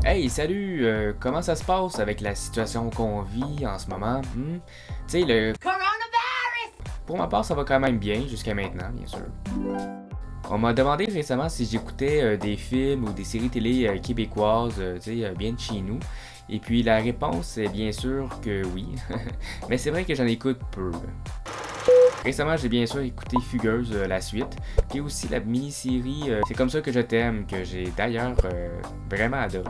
Hey, salut! Comment ça se passe avec la situation qu'on vit en ce moment? Tu sais, le coronavirus! Pour ma part, ça va quand même bien, jusqu'à maintenant, bien sûr. On m'a demandé récemment si j'écoutais des films ou des séries télé québécoises, tu sais, bien de chez nous. Et puis la réponse est bien sûr que oui. Mais c'est vrai que j'en écoute peu. Récemment, j'ai bien sûr écouté Fugueuse, la suite, puis aussi la mini-série C'est comme ça que je t'aime, que j'ai d'ailleurs vraiment adoré.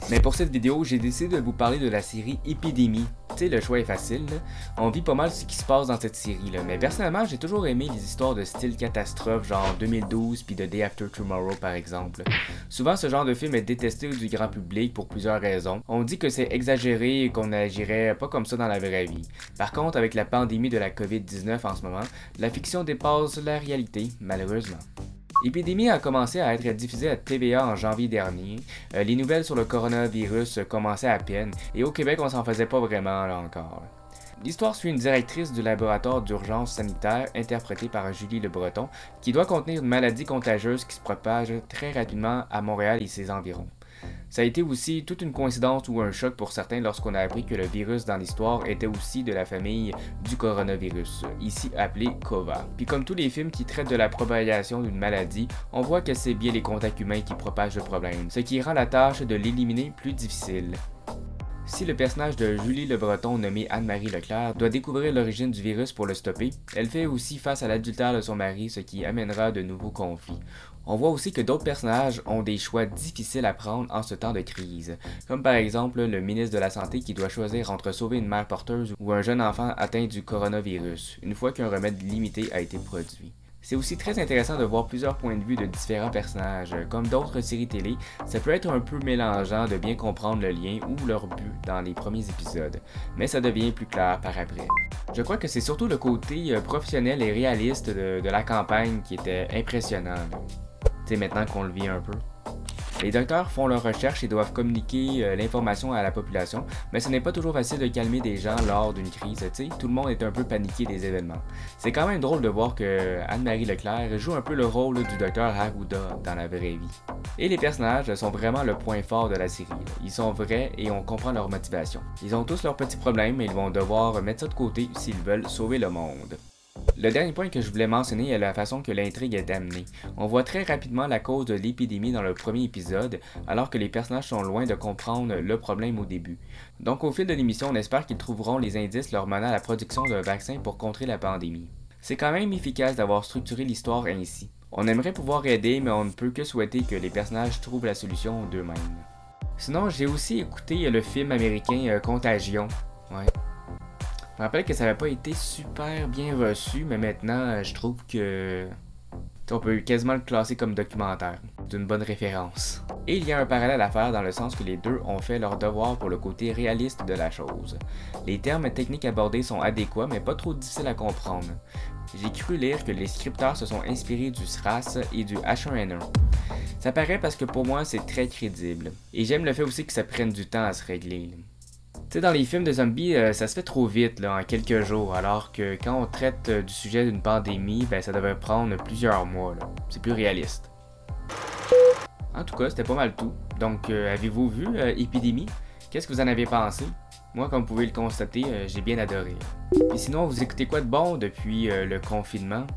Mais pour cette vidéo, j'ai décidé de vous parler de la série Épidémie. Tu sais, le choix est facile, là. On vit pas mal ce qui se passe dans cette série-là, mais personnellement, j'ai toujours aimé les histoires de style catastrophe, genre 2012 puis The Day After Tomorrow par exemple. Souvent, ce genre de film est détesté du grand public pour plusieurs raisons. On dit que c'est exagéré et qu'on n'agirait pas comme ça dans la vraie vie. Par contre, avec la pandémie de la COVID-19 en ce moment, la fiction dépasse la réalité, malheureusement. Épidémie a commencé à être diffusée à TVA en janvier dernier. Les nouvelles sur le coronavirus commençaient à peine, et au Québec, on s'en faisait pas vraiment là encore. L'histoire suit une directrice du laboratoire d'urgence sanitaire, interprétée par Julie Le Breton, qui doit contenir une maladie contagieuse qui se propage très rapidement à Montréal et ses environs. Ça a été aussi toute une coïncidence ou un choc pour certains lorsqu'on a appris que le virus dans l'histoire était aussi de la famille du coronavirus, ici appelé COVA. Puis comme tous les films qui traitent de la propagation d'une maladie, on voit que c'est bien les contacts humains qui propagent le problème, ce qui rend la tâche de l'éliminer plus difficile. Si le personnage de Julie Le Breton, nommé Anne-Marie Leclerc, doit découvrir l'origine du virus pour le stopper, elle fait aussi face à l'adultère de son mari, ce qui amènera de nouveaux conflits. On voit aussi que d'autres personnages ont des choix difficiles à prendre en ce temps de crise, comme par exemple le ministre de la Santé qui doit choisir entre sauver une mère porteuse ou un jeune enfant atteint du coronavirus, une fois qu'un remède limité a été produit. C'est aussi très intéressant de voir plusieurs points de vue de différents personnages. Comme d'autres séries télé, ça peut être un peu mélangeant de bien comprendre le lien ou leur but dans les premiers épisodes, mais ça devient plus clair par après. Je crois que c'est surtout le côté professionnel et réaliste de la campagne qui était impressionnant. Tu sais, maintenant qu'on le vit un peu. Les docteurs font leurs recherches et doivent communiquer l'information à la population, mais ce n'est pas toujours facile de calmer des gens lors d'une crise, tu sais, tout le monde est un peu paniqué des événements. C'est quand même drôle de voir que Anne-Marie Leclerc joue un peu le rôle du docteur Arruda dans la vraie vie. Et les personnages sont vraiment le point fort de la série. Ils sont vrais et on comprend leur motivation. Ils ont tous leurs petits problèmes et ils vont devoir mettre ça de côté s'ils veulent sauver le monde. Le dernier point que je voulais mentionner est la façon que l'intrigue est amenée. On voit très rapidement la cause de l'épidémie dans le premier épisode, alors que les personnages sont loin de comprendre le problème au début. Donc au fil de l'émission, on espère qu'ils trouveront les indices leur menant à la production d'un vaccin pour contrer la pandémie. C'est quand même efficace d'avoir structuré l'histoire ainsi. On aimerait pouvoir aider, mais on ne peut que souhaiter que les personnages trouvent la solution d'eux-mêmes. Sinon, j'ai aussi écouté le film américain Contagion. Ouais. Je me rappelle que ça n'avait pas été super bien reçu, mais maintenant, je trouve que on peut quasiment le classer comme documentaire. C'est une bonne référence. Et il y a un parallèle à faire dans le sens que les deux ont fait leur devoir pour le côté réaliste de la chose. Les termes techniques abordés sont adéquats, mais pas trop difficiles à comprendre. J'ai cru lire que les scripteurs se sont inspirés du SRAS et du H1N1. Ça paraît parce que pour moi, c'est très crédible. Et j'aime le fait aussi que ça prenne du temps à se régler. Tu sais, dans les films de zombies, ça se fait trop vite, là, en quelques jours, alors que quand on traite du sujet d'une pandémie, ben ça devrait prendre plusieurs mois, là. C'est plus réaliste. En tout cas, c'était pas mal tout. Donc, avez-vous vu Épidémie? Qu'est-ce que vous en avez pensé? Moi, comme vous pouvez le constater, j'ai bien adoré. Et sinon, vous écoutez quoi de bon depuis le confinement?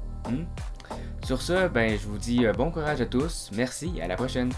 Sur ce, ben, je vous dis bon courage à tous, merci, à la prochaine!